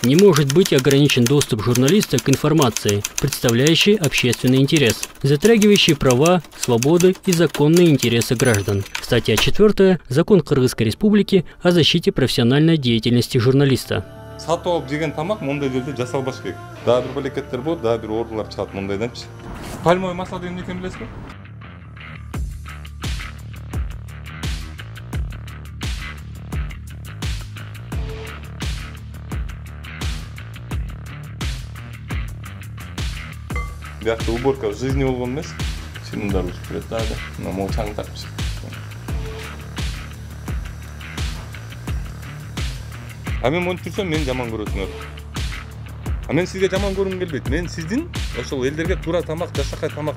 Не может быть ограничен доступ журналиста к информации, представляющей общественный интерес, затрагивающей права, свободы и законные интересы граждан. Статья 4. Закон Кыргызской Республики о защите профессиональной деятельности журналиста. Сатып алып жеген тамак мондай жерде жасалбаш керек. Дагы бир бекеттер болот, дагы бир оорулар чыгат мондайданчы. Пальмовый масло деген эмне экенин билесизби? Бияқта уборка в жизни болгон эмес. Чынында ушуп келет дагы. Мына могу чаң тартып. А мен монтип жүрсөм мени жаман көрөсүңөр. А мен сизге жаман көргүм келбейт. Мен сиздин ошол элдерге туура тамак, жашакай тамак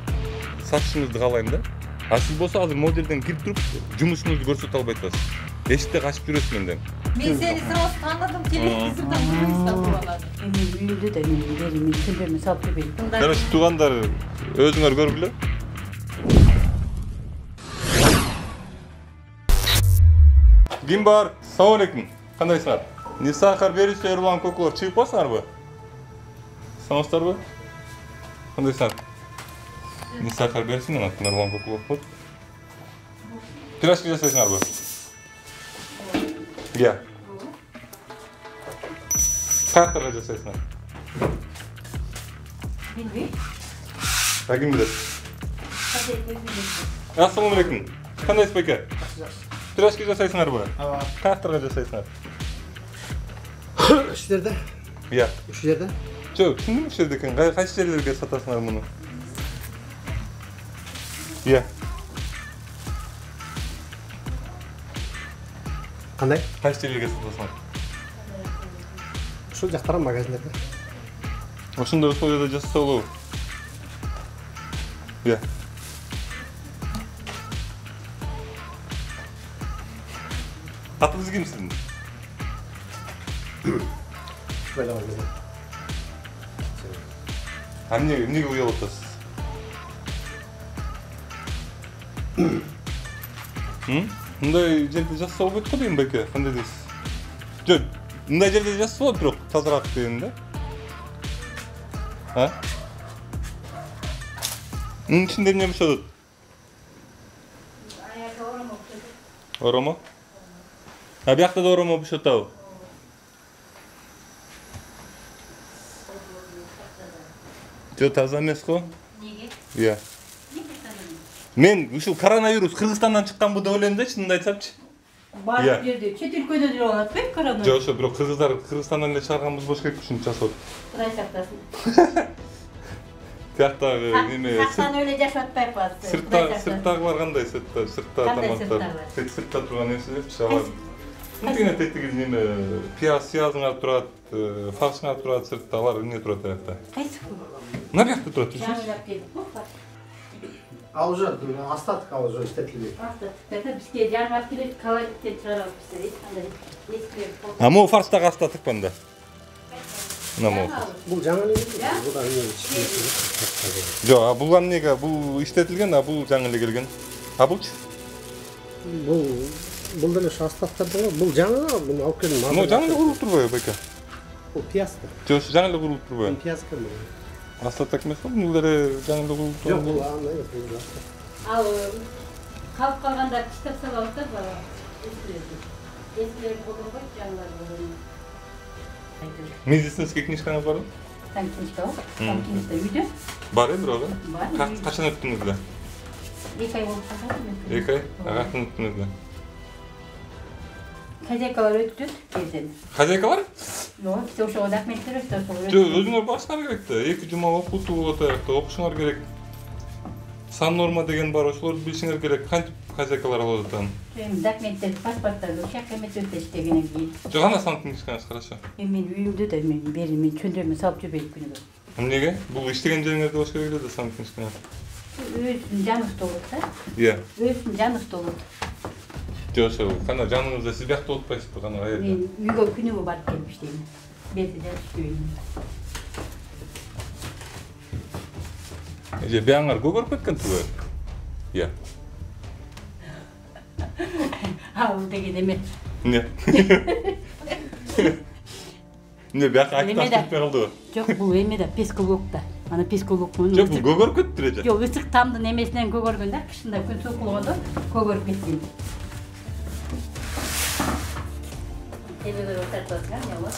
сатышыңызды каалайм да. А сиз болсо азыр могу жерден кирип туруп жумушуңузду көрсөтө албай атасыз. Эшикте качып жүрөсүз менден. Мен сени сразу таныдым, телевизордон көрүмүз тапып алады. Мен үйүндө да мен күндөрүмө салып бербейм. Короче, туугандар өзүңөр көргүлө. Ким бар? Салам алейкум. Кандайсыңар? Нисахар берүүчү Эрлан Кокулов чыгып калсаңарбы? Саламатсыздарбы? Кандайсыңар? Нисахар берсин, Эрлан Кокулов болот. Пирожки жасайсыңарбы? Я. Каяктарга жасайсыңар? Билбейм. Ким билет? Ассаламу алейкум. Кандайсыз байке? Пирожки жасайсыңарбы? Ооба. Каяктарга жасайсыңар? Ушул жерде? Я. Ушул жерде? Жок, түшүндүм ушул жерде экен. Кайсы жерлерге сатасыңар муну? Я. Кандай? Кайсы жерлерге сатасыңар? Ушул жактагы магазиндерде. Ошондой условияда жасаса болобу? Я. Атыңыз ким сиздин? Эмнеге уялып атасыз? Мындай жерде жасаса болбойт го дейм байке, кандай дейсиз? Жок, мындай жерде жасаса болот, бирок тазараак дейм да. А? Ичинде эмне бошотот? Оромо? А биякта да оромо бошотабы? Жо таза эмес го? Неге? Иә. Мен ушул коронавирус Кыргызстандан чыкканбы деп ойлойм да, чынын айтсамчы. Баардык жерде, чет өлкөдө деле болот бек коронавирус? Жок, ошо бирок кыргыздар Кыргызстандан эле чыгарганбыз болуш керек ушинтип жасап. Кудай сактасын. Тияктагы неме Сактан эле жашап атпайбыз. сырттагылар кандай? Сыртта тамактар. Сыртта турган нерселерчи алар. Мынтине тетиги неме пияз-сыязыңар турат, фаршыңар турат сыртта, алар эмне турат аякта? Кайсы? Мына бияқта турат, Жаңылап келип го. Ал уже остаток ал уже иштетилбейт. Остаток бизге жаңылап келип калайттен чыгарып бизде андай эскилер. А могу фарштагы остаток банда? Мына могу. Бул жаңы эле келген. Бул да эмне Жок, а бул эмнеге? Бул иштетилген, а бул жаңы эле келген. А булчу? Бул деле ушу остатоктордо го. Бул жаңы, буну алып келдим. Ну, жаңы эле курулуп турбайбы байке? Бул пияска. Жок, жаңы эле курулуп турбайбы? Пияска бул. Остаток эмес го, бул деле жаңы эле курулуп турбайбы? Жок, бул андай эмес, бул остаток. Ал калып калганда тиштеп салабыз да бала. Эскилер болгонго жаңылар болгон. Медицинский книжкаңыз барбы? Книжка. Книжка үйдө. Бар бирок. Бар. Качан өттүңүз? 2 ай болуп калды. 2 ай? Качан өттүңүз? Хозяйкалар өттү кезден. Хозяйкалар? Жок, сиз ошого документ бересиз, ошого. Жок, өзүңөр барышыңар керек да. 2 жума окутуу болот аякта, окушуңар керек. Сан норма деген бар, ошолорду билишиңер керек. Кантип хозяйкалар алып атат? Документтер, паспорттарды ошак эмес өтөштөгөнөн кийин. Жок, ана сан книжкаңыз хорошо. Мен үйүмдө да мен чөндөмө салып жүрбөйм күнүгө. Эмнеге? Бул иштеген жериңерде болуш керек эле да сан книжкаңыз. Өзүнүн жаныбызда болот да. Иә. Өзүнүн жаныбызда болот. Жок, ошо кана жаныңызда сиз биякта отпайсызбы, кана кайерде? Мен үйгө күнүгө барып келип иштейм. Бети жазышпайм. Эже бияңар көгөрүп кеткен түгө. Иә. Ал деген эме. Не? эмне бияка Эме айтып да. кетпей калдыбы? Жок, бул эме да пескологда. Ана песколог муну. Жок, бул көгөрүп кетиптир эже. Жок, ысык тамдын эмесинен көгөргөн да, кышында күн суук болгондо көгөрүп кеткен. Телевизор тартасың, не болот?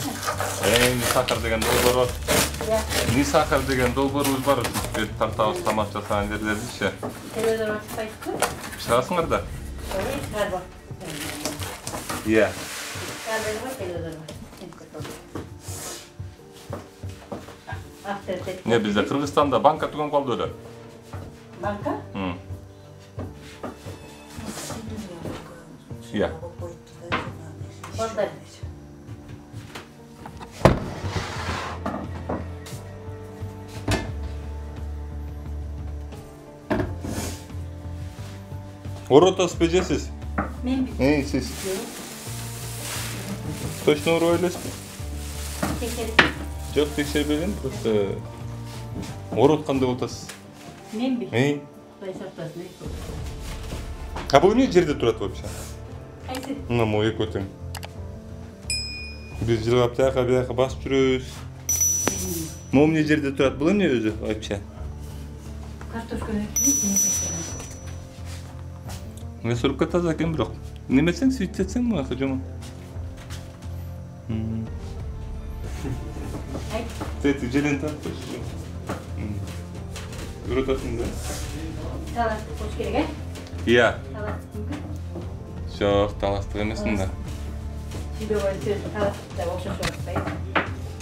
Ни сахар деген долбоор бар. Ни сахар деген долбоорубуз бар. Бет тартабыз тамак жасаган жерлердичи. Телевизор ачпайсызбы? Чыгасыңар да. Ой, чыгарбак. Иә. Чыгарбайбы телевизор? Не бизде Кыргызстанда банка түгөнүп калды эле. Банка? Иә. Бандар. Оротосузбу же сиз? Мен Сиз. Точно уруп элесизби? текшерип. Жок, текшербеген, просто орот кандай болуп атасыз? Менби? Кудай сактасын. А бул эмне жерде турат вообще? Кайсы? Мына могу эки өтөң. Биз жылап бияка басып жүрөбүз. Могу эмне жерде турат? Бул эмне өзү вообще? Картошканы Мясорубка таза экен бирок. Немесең, свитсетсең мына жомон. Тети желен тартып. Уротасың да? талас кош керек, э? Иә. Талас. Жок, таластык эмес мында. Сүйбөгөн сөз таласта окшош болбойт.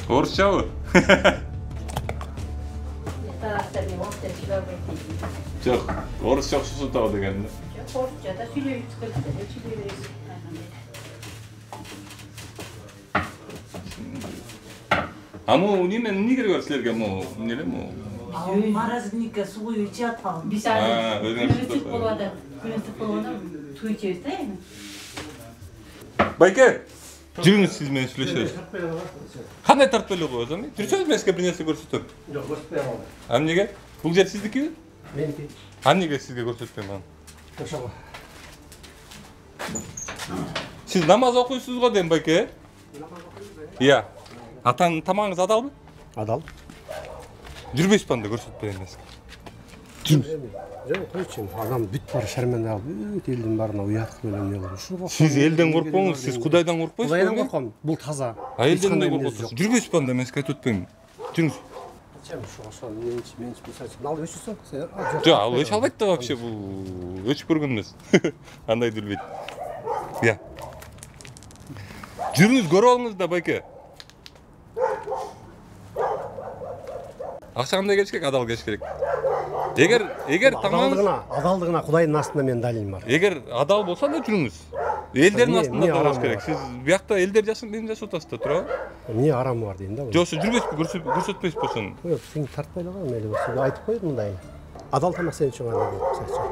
Орусчабы? Таласта мен орусча сүйбөгөн. Жок, орусча окшосо табы деген да. Жок, орусча да сүйлөйбүз кылып, сүйлөй беребиз. А могу эмне кереги бар силерге могу? Эмне эле могу? Морозильникке суу ичип атпабы? Биз күнүстүк болуп атат. Күнүстүк болгондо суу ичебиз да эми. Байке, жүрүңүз сиз менен сүйлөшөбүз. Кандай тартып эле коебуз эми? Жүрсөңүз мен сизге бир нерсе көрсөтөм. Жок, көрсөтпөй калды. А эмнеге? Бул жер сиздикиби? Меники. А эмнеге сизге көрсөтпөйм аны? Ошого. Сиз намаз окуйсуз го дейм, байке? Иә. Атаңын тамагыңыз адалбы? Адал. Жүрбөйсүзбү анда көрсөтпөйм мен сизге. Жок, койчу. Адам бүт бар шарменде алып, бүт элдин баарына уят кылып эмне кылып. Сиз элден коркпоңуз, сиз Кудайдан коркпойсузбу? Кудайдан корком. Бул таза. А элден эмне коркосуз? Жүрбөйсүзбү анда мен сизге айтып өтпөймүн. Жүрүңүз. Ошо менчи мисалы ал өчүсө, сен Жок, ал өч албайт да вообще, бул өчүп көргөн эмес. Андайды билбейт. Иә. Жүрүңүз көрүп алыңыз да, байке. Акча кандай келиш керек, адал келиш керек. Эгер тамагыңыз адалдыгына Кудайдын астында менин далилим бар. Эгер адал болсо да жүрүңүз. Элдердин астында тураш керек. Сиз биякта элдер жашын менен жашап атасыз да, туурабы? Эмне арамы бар дейм да. Жок, жүрбөйсүзбү, көрсөтпөйсүзбү ошону? Жок, сен тартпай эле кал, мейли болсо айтып коет мындай. Адал тамак сен үчүн кандай дейт, кысача.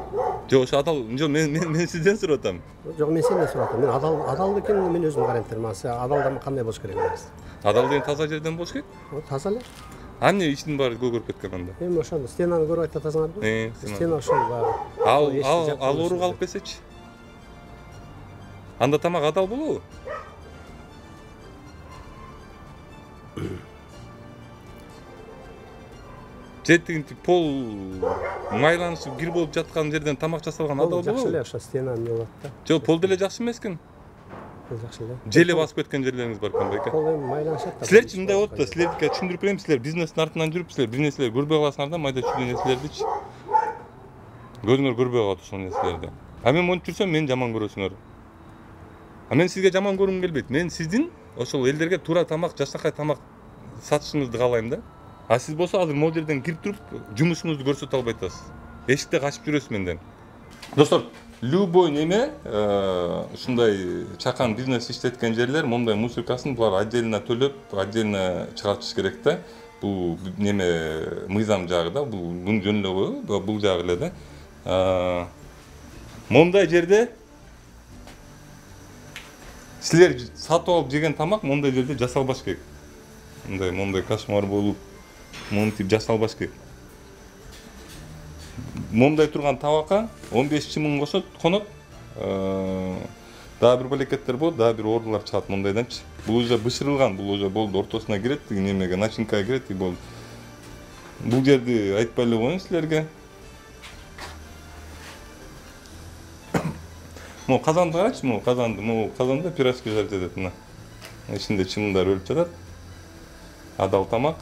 Жок, ошо адал, жок, мен сизден сурап атам. Жок, мен сенден сурап атам. Мен адал экенин мен өзүм карайм терман. Адал тамак кандай болуш керек эмес. Адал деген таза жерден болуш керек. Таза эле. А эмне ичинин баары көгөрүп кеткен анда? Эми ошондо стенаны көрүп айтасыңарбы? Стена ошол баары. Ал оорук алып келсечи. Анда тамак адал болобу? Жетигинтип пол майланышып кир болуп жаткан жерден тамак жасалган адал болобу? Жакшы эле ошо стена эмне болот да. Жок, пол деле жакшы эмес экен. Жакшы эле. Желе басып кеткен жерлериңиз бар экен байке. Пол эми майланышат да. Силерчи мындай болот да, силердикке түшүндүрүп берем, силер бизнестин артынан жүрүп, силер бир нерселер көрбөй каласыңар да, майда чүйдө нерселердичи. Көзүңөр көрбөй калат ошол нерселерди. А мен монтип жүрсөм мени жаман көрөсүңөр. А мен сизге жаман көргүм келбейт. Мен сиздин ошол элдерге туура тамак, жашакай тамак сатышыңызды каалайм да. А сиз болсо азыр могу жерден кирип туруп жумушуңузду көрсөтө албай атасыз. Эшикте качып жүрөсүз менден. Достор, любой неме ушундай чакан бизнес иштеткен жерлер мондай мусоркасын булар отдельно төлөп, отдельно чыгартыш керек да. Бул неме мыйзам жагы да, бул жөн эле го, бул жагы эле да. Мондай жерде силер сатып алып жеген тамак мондай жерде жасалбаш керек. Мондай кошмар болуп, монтип жасалбаш керек. Мондай турган табакка 15 миң конот. Дагы бир балекеттер болот, дагы бир оорулар чыгат мондайданчы. Бул уже бышырылган, бул уже болду, ортосуна кирет, немеге начинкага кирет болду. Бул жерди айтпай эле коеюн силерге. Могу казанды карачы, могу казанда пирожки жарып жатат мына. Ичинде чымындар өлүп жатат. Адал тамак.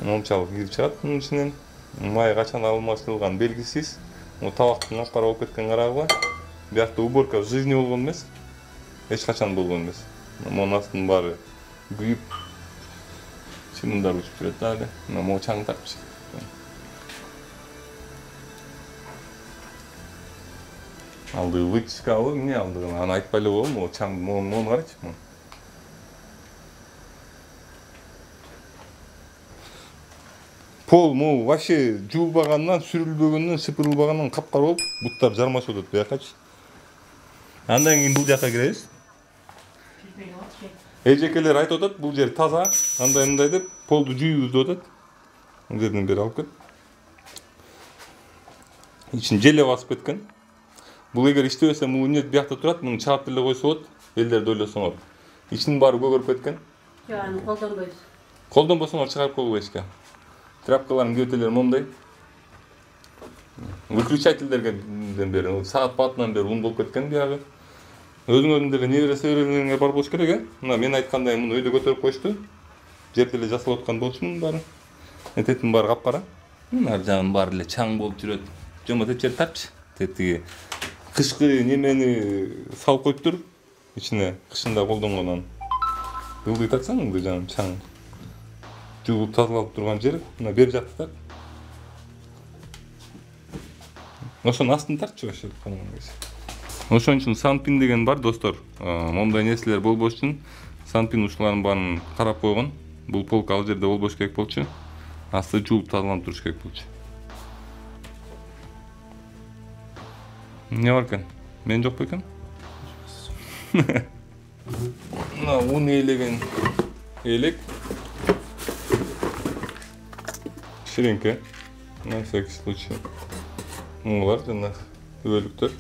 Момчалык кирип чыгат мунун ичинен. Май качан алмаштырылган белгисиз. Могу табактын капкара болуп кеткен карагыла. Биякта уборка в жизни болгон эмес. Эч качан болгон эмес. Монун астынын баары күйүп, чымындар учуп жүрөт дагы. Могу чаң тартып. Алды вытяжкабы, эмне алдыгын, аны айтпай эле коем, могу чаң, мону карачы. Пол могу вообще жуулбагандан, сүрүлбөгөндөн, сыпырылбагандан капкара болуп, буттар жармашып атат биякачы. Андан кийин бул жакка киребиз. Эжекелер айтып атат, бул жер таза, андай мындай деп, полду жуйбуз деп атат. Бул жерден бери алып кет. Ичин желе басып кеткен. Бул эгер иштебесе, бул эмне биякта турат, муну чаап деле койсо болот, элдерди ойлосоңор. Ичинин баары көгөрүп кеткен. Жок, аны колдонбойбуз. Колдонбосоңор чыгарып койгула эчке. Тряпкалардын кебетелери мондай. Выключательдерден бери, саат батынан бери ун болуп кеткен биягы. Өзүңөрдүн деле небере-себерелериңер бар болуш керек, э? Мына мен айткандай муну өйдө көтөрүп коюшту. Жерде эле жасалып аткан болчу мунун баары. Этеттин баары капкара. Ар жагынын баары эле чаң болуп жүрөт. Жомо деп жер тартчы. Тетиги кышкы немени салып коюп тур. Ичине кышында колдонгонун. Ылдый тартсаң, ылдый жаным чаң. Жуулуп тазалалып турган жер, мына бер жакты тарт. Ошонун астын тартчы ошо. Ошон үчүн Санпин деген бар, достор. Мондай нерселер болбош үчүн Санпин ушулардын баарын карап койгон. Бул полка ал жерде болбош керек болчу. Асты жуулуп тазаланып туруш керек болчу. Не бар экен? Мен жок бекен? Мына un ээлеген элек. Ширинке. На всякий случай. Мулар жана өбөлүктөр.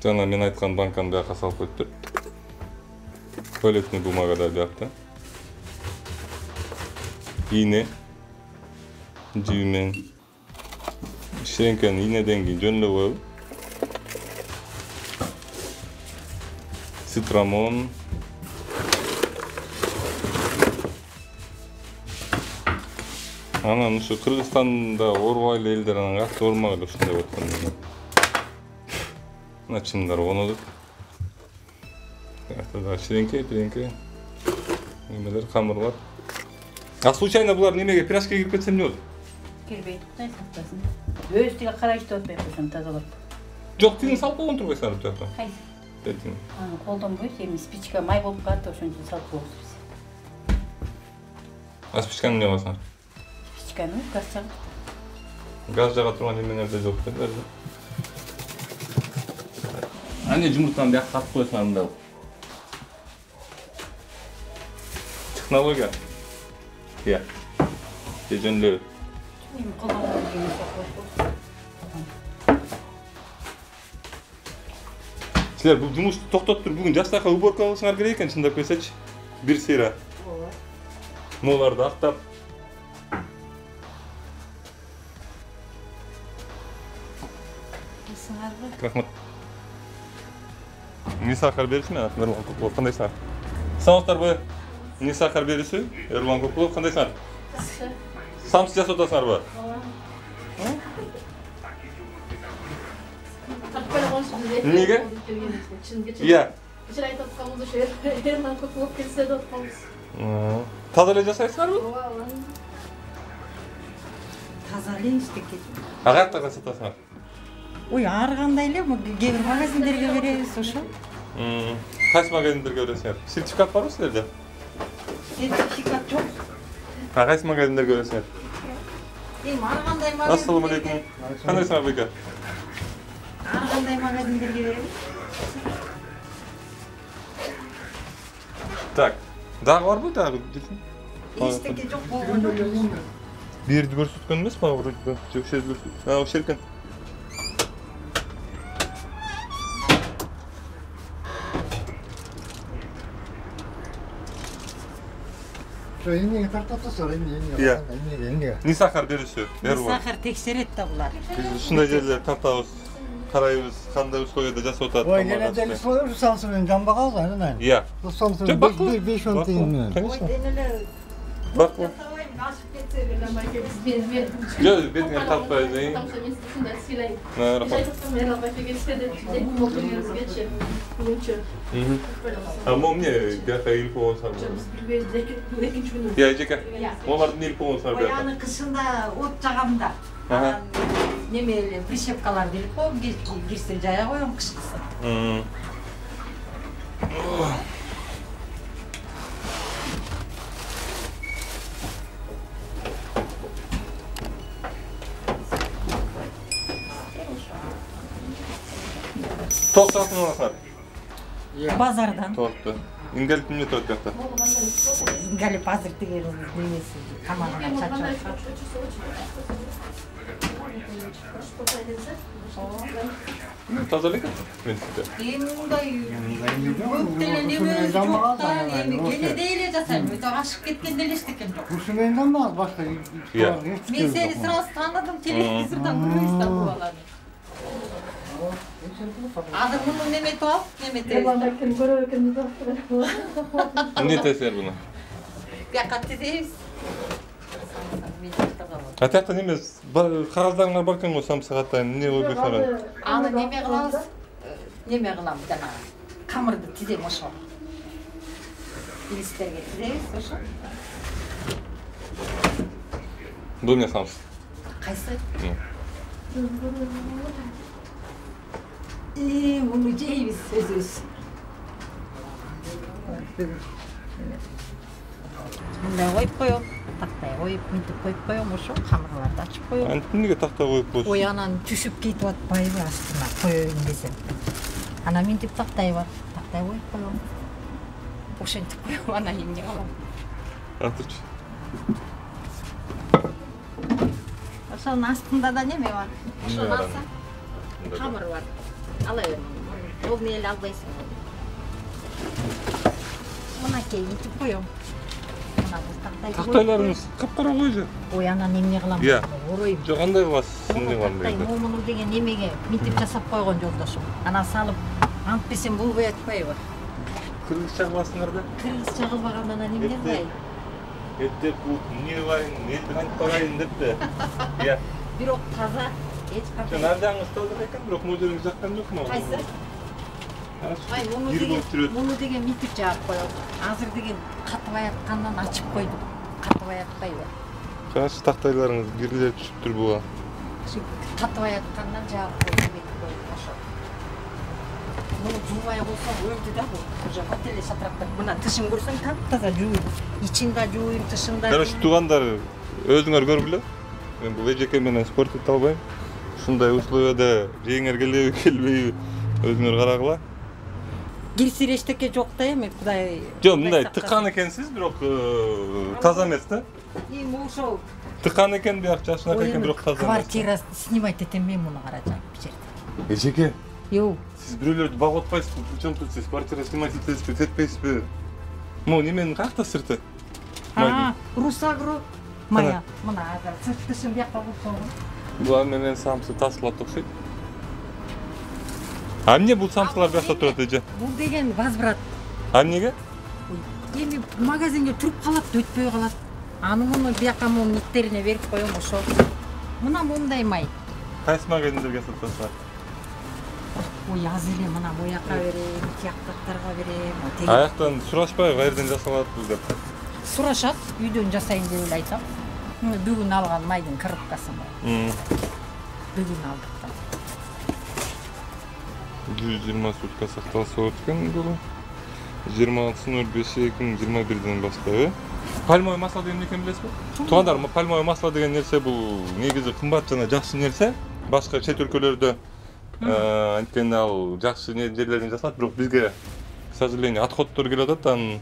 Жана мен айткан банканы бияка салып коюптур. Туалетный бумага да биякта. Ийне. Жүймен. Ширинкени ийнеден кийин жөн эле коелу. Цитрамон. Анан ушу Кыргызстанда оорубай элдер анан катты оорумак эле ушундай болуп аткан. Мына чымдар конот. Ата ширинке, немелер, камырлар. А случайно булар немеге пирожкага кирип кетсе эмне болот? Кирбейт, Кудай сактасын. Өзү тиги карайчы отпой койсом тазалап. Жок, тигин салып койгон турбайсың ар жакта. Кайсы? Детин. Аны колдонбойбуз, эми спичка май болуп калат, ошон үчүн салып коебуз биз. А спичканы эмне кыласың? Спичканы газ жагып. Газ жага турган эмнелерде жок белер. Аны жумуртаны бияка тартып коесуң анда. Технология. Я. Жөн эле. Эми колдонбойбуз, эми сокпойбуз. Силер бул жумушту токтоттур, бүгүн жакшыраак уборка кылышыңар керек экен, чындап келсечи. Бир сыйра. Ооба. Моларды актап. Сыңарбы? Рахмат. Не сахар беришми? Эрлан Кукулов, кандайсыңар? Саңыздарбы? Не сахар бериши? Эрлан Кукулов, кандайсыңар? Самсы жасап атасыңарбы? Неге? Иә. Кечээ айтып атканбыз ошо Эрлан Кукулов келсе деп атканбыз. Таза эле жасайсыңарбы? Ооба. Таза эле иштекет. Каякта сатасыңар? Ой, ар кандай эле, кээ бир магазиндерге беребиз ошо. Кайсы магазиндерге бересиңер? Сертификат барбы силерде? Сертификат жок. Кайсы магазиндерге бересиңер? Эми ар кандай магазин. Ассалам алейкум. Кандайсыңар беке? Ар кандай магазиндерге беребиз. Так. Дагы барбы дагы? Эчтеке жок болгон жок. Bir yerdi görсөткөн эмес па вроде бы? Жок, шер көрсөт. Ошол экен. эмнеге тартып атасыздар, Иә. эмнеге? Не сахар бериши? Сахар текшерет да булар. Биз ушундай жерлер тартабыз, карайбыз, кандай условияда жасап атат. Ой, гене дели союз салсы менен жамбагалы, анан. Иә. Салсы Жок, бак. 5-10 тыйын менен. Конечно. Денелер Бак. Ашып кетсе мен Жок, бетиңен тартпайсың. Там что мен сындай сыйлайм. Рахмат. Мен албай кетсе деп отыргенизгечи. Бүгүнчө. А мне бияка илип болсам. Экинчи күнү. Я жеке. Олардын илип болсам бияка. Ояны кышында от жагамда. Неме прищепкаларды илип коюп, кирсе жая коем кышкысы. Токтосын аласыңар. Базардан. Токто. Ингелип эмне турат бияка? Галип азыр деген немеси камагына чачат. Таза элек мен сизде. Мындай көп деле неме жок да, эми кене деле жасайм. Өтө ашып кеткен деле эчтеке жок. Курсы менен жамбагыз башка. Мен сени сразу таныдым, телевизордон көрөбүз баланы. Азыр муну неметип ал, неметебиз. Ким көрөп экенин да. Эмне тесер буну? Бияка тезебиз. А тиякта неме кагаздарыңар бар экен го самсы катайын. Эмне ой бекаран? Аны неме кылабыз? Неме кылам жанагы. Камырды тизем ошо. Листтерге тизебиз ошо. Бул эмне самсы? Кайсы? Муну жейбиз өзүбүз. Мындай коюп коем, тактай коюп, мынтип коюп коем, ошо камырларды ачып коем. Эмнеге такта коюп коесуз? Ой, анан түшүп кетип атпайбы астына коеюн десем. Анан мынтип тактай бар, тактай коюп коем. Ошентип коем, анан эмне кылам? Атырчы. Ошонун астында да неме бар. Ошону алсаң, камыр бар. Ала берем. Ол эле албайсың. Мынакей итип коем. Тактайларыңыз капкара койчу. Ой, анан эмне кылам? Иә. Оройм. Жок, кандай кыласыз? Эмне кылам Тактай дейт? момуну деген немеге мынтип жасап койгон жолдошум. Анан салып, антып берсем булбай атпайбы? Кыргызча кыласыңар да? Кыргызча кылбагандан анан эмне кылайын? Эттеп бут эмне кылайын? Эти кантип барайын депти. Иә. Бирок таза, эч Сен кандай. ардаңыз таза экен, бирок модериңиз жаккан жокму? Кайсы? Ай, муну деген мынтип жаап коем. Азыр деген катыбай аткандан ачып койдум. Катыбай атпайбы? Кайсы тактайларыңыз кириле түшүптүр буга? Катыбай аткандан жаап коюп ошо. Муну жуубай койсоң өлдү да бул. Уже отеле шатырактап. Мына тышын көрсөң таптаза жууйм. Ичин да жууйм, тышын да. Короче, туугандар, өзүңөр көргүлө. Мен бул эжеке менен спорт эте албайм. Ушундай условияда жеңер келеби, келбейби өзүңөр карагыла. Кирсир эчтеке жок да эми, Кудай. Жок, мындай тыккан экенсиз, бирок таза эмес да. Эми ошол Тыккан экен, бияк жашынак экен, бирок таза эмес. квартира снимать этем мен муну карачам бу жерде. Эжеке, Йоу. сиз бирөөлөрдү багып атпайсызбы? Причем тут сиз квартира снимать этесизби, этпейсизби? Могу неменин каякта сырты? Русагру. Моя. Мына азыр сыртышын бияка болсоң. Буга менен самсы тасылат окшойт. А эмне бул самсылар бияка турат эже? Бул деген возврат. А эмнеге? Эми магазинге туруп калат, өтпөй калат. Аны муну бияка мунун иттерине берип коем ошо. Мына мондай май. Кайсы магазиндерге сатасыздар? Ой, аз эле мына бояка берем, тияктактарга берем. Аяктан сурашпайбы каерден жасалатбыз деп? Сурашат, үйдөн жасайын деп эле айтам. Бүгүн алган майдын коробкасы бар. Бүгүн алдык да. 120 сутка сакталса болот экен бул. 26.05.2021-ден баштап, пальмовый масло деген эмне экенин билесизби? Туугандар, пальмовый масло деген нерсе бул негизи кымбат жана жакшы нерсе. Башка чет өлкөлөрдө анткени ал жакшы жерлерден жасалат, бирок бизге, к сожалению, отходдор келип атат, анын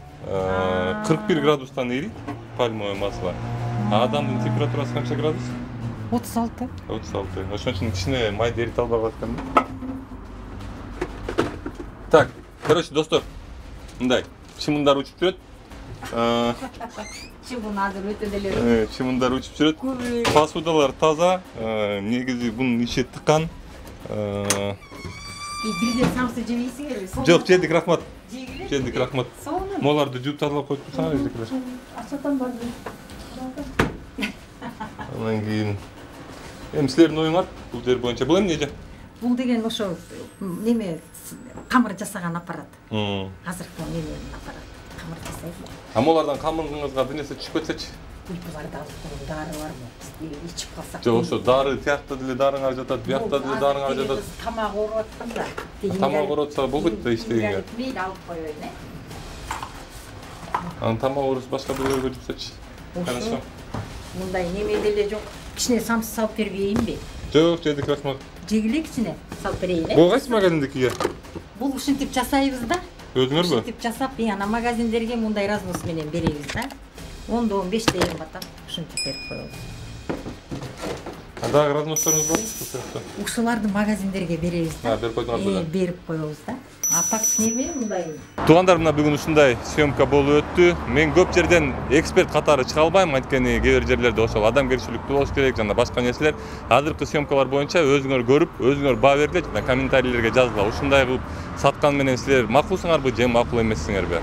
41 градустан эрийт пальмовый масло. А адамдын температурасы канча градус? 36. 36. Ошон үчүн кичине майды эрите албай калат экен да. Так, короче, достор, мындай, чымындар учуп жүрөт. чыбын азыр өтө деле чымындар учуп жүрөт. Посудалар таза, негизи бунун ичи тыккан. бирден самсы жебейсиңерби? Жок, жедик, рахмат. Жегиле? Жедик, рахмат. Соонун. Моларды жууп тазалап коюп турсаңар, эжекелер. Акчадан барды. Анан кийин эми силердин оюңар бул жер боюнча. Бул эмне же? Бул деген ошо неме камыр жасаган аппарат. Азыркы неменин аппарат. Камыр жасайт. Молардан камырыңызга бир нерсе түшүп кетсечи? Буларда азыр дары барбы? Ичип калсак. Жок, ошо дары тиякта деле дарыңар жатат, биякта деле дарыңар жатат. Тамак ооруп атканда. Тамак ооруп атса болбойт да иштегенге. Мейли алып коеюн, Анан тамак оорусу башка биреулерге жүрсөчү. Хорошо. Мындай неме деле жок. Кичине самсы салып бербейинби? Жок, жедик, рахмат. Жегиле кичине салып берейин, Бул кайсы магазиндикиге? Бул ушинтип жасайбыз да. Өзүңөрбү? Ушинтип жасап, ана магазиндерге мындай разнос менен беребиз да. 10-15 эм батат ушинтип берип коебуз. Дагы разносторуңуз барбы? Ушуларды магазиндерге беребиз да. Берип койдуңар беле. Берип коебуз да. А так неме мындай. Туугандар, мына бүгүн ушундай съемка болуп өттү. Мен көп жерден эксперт катары чыга албайм, анткени кээ бир жерлерде ошол адамгерчиликтүү болуш керек жана башка нерселер. Азыркы съемкалар боюнча өзүңөр көрүп, өзүңөр баа бергиле жана комментарийлерге жазгыла. Ушундай кылып саткан менен силер макулсуңарбы же макул эмессиңерби?